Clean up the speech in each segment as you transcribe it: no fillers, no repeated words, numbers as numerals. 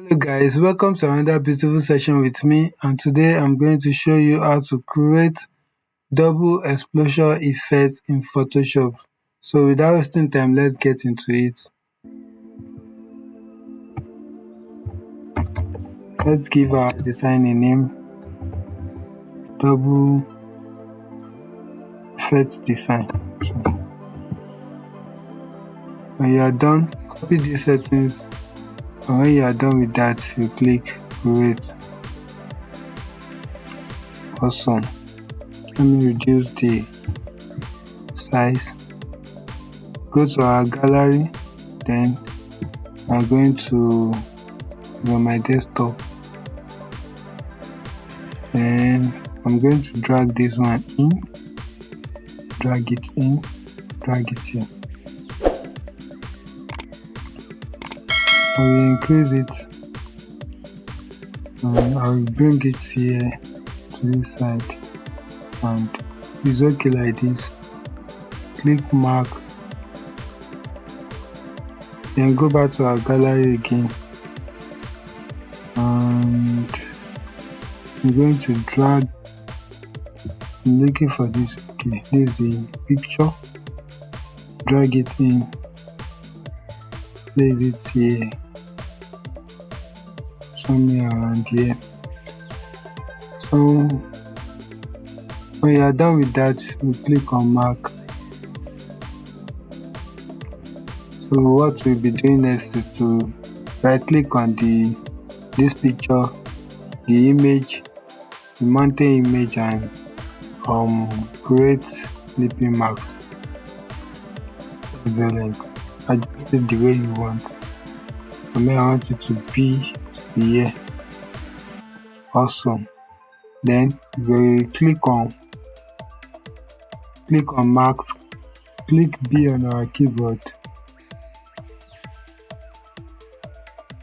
Hello guys, welcome to another beautiful session with me, and today I'm going to show you how to create double exposure effect in Photoshop. So without wasting time, let's get into it. Let's give our design a name, double effect design. When you are done, copy these settings, and when you are done with that, you click create. Awesome. Let me reduce the size. Go to our gallery, then I'm going to on my desktop, then I'm going to drag this one in, drag it in, drag it here. I will increase it, I will bring it here to this side, and it's okay like this. Click mark, then go back to our gallery again, and I'm going to drag. I'm looking for this. Okay, this is the picture. Drag it in, place it here, somewhere around here. So when you are done with that, you click on mark. So what we'll be doing next is to right click on this picture, the image, the mountain image, and create clipping marks. Excellent. Adjust it the way you want. For me, I want it to be here. Awesome. Then we click on marks, click B on our keyboard,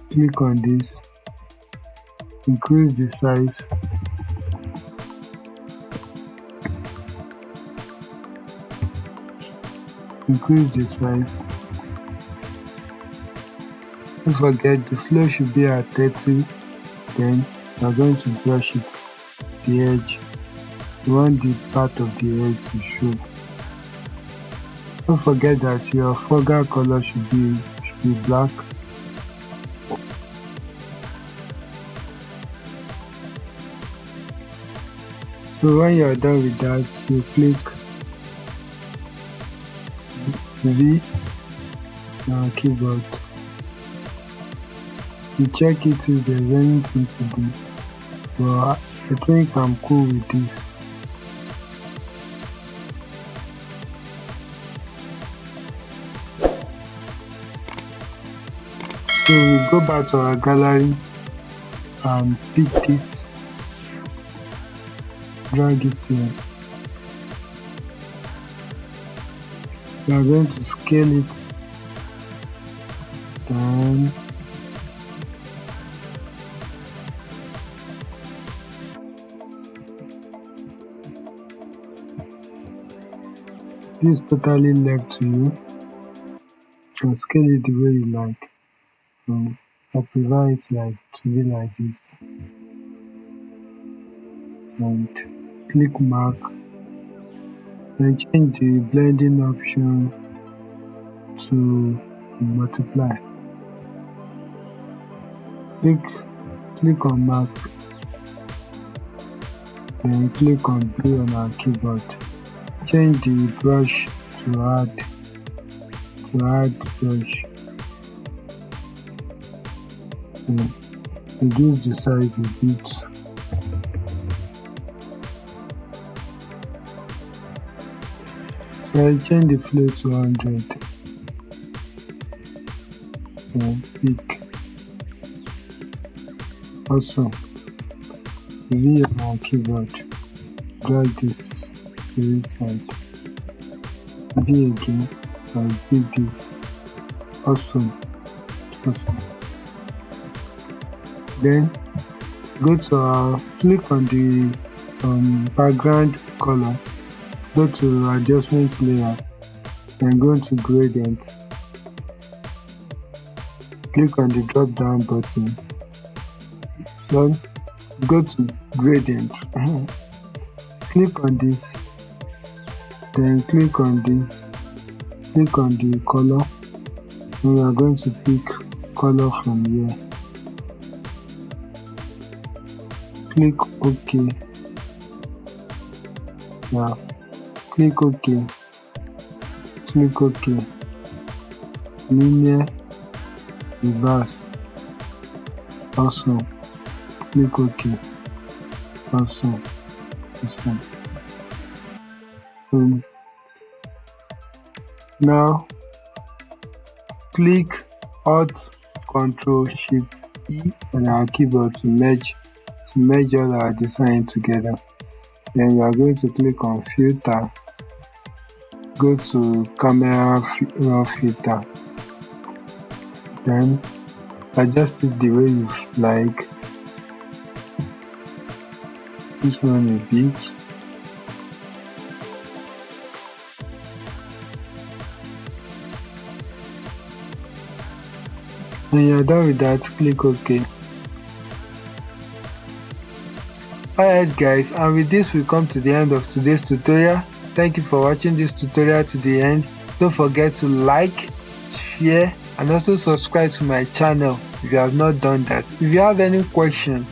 click on this, increase the size, don't forget the flow should be at 30. Then we are going to brush it, the edge. You want the part of the edge to show. Don't forget that your foreground color should be black. So when you are done with that, you click V on our keyboard. You check it if there's anything to do. But I think I'm cool with this. So we go back to our gallery and pick this, drag it here. We are going to scale it down. This is totally left to you. You can scale it the way you like. I prefer it to be like this. And click mark. Then change the blending option to multiply. Click on mask. Then click on B on our keyboard. Change the brush to add brush. Reduce the size a bit. So I change the flow to 100. Pick. Also, V on our keyboard. Drag this to this side. B again. I'll pick this. Awesome. Then go to click on the background color, go to adjustment layer, then go to gradient, click on the drop down button, Then go to gradient. Click on this, then click on this, click on the color, and we are going to pick color from here. Click OK. Yeah, click OK. Click OK. Linear, reverse. Also, click OK. Also. Now click Alt Ctrl Shift E on our keyboard to merge all our design together. Then we are going to click on filter, go to camera raw filter, then adjust it the way you like. This one a bit. When you're done with that, click OK. Alright guys, and with this we come to the end of today's tutorial. Thank you for watching this tutorial to the end. Don't forget to like, share, and also subscribe to my channel if you have not done that. If you have any question,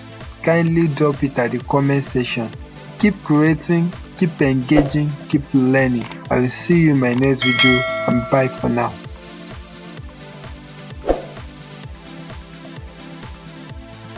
kindly drop it at the comment section. Keep creating, keep engaging, keep learning. I will see you in my next video, and bye for now.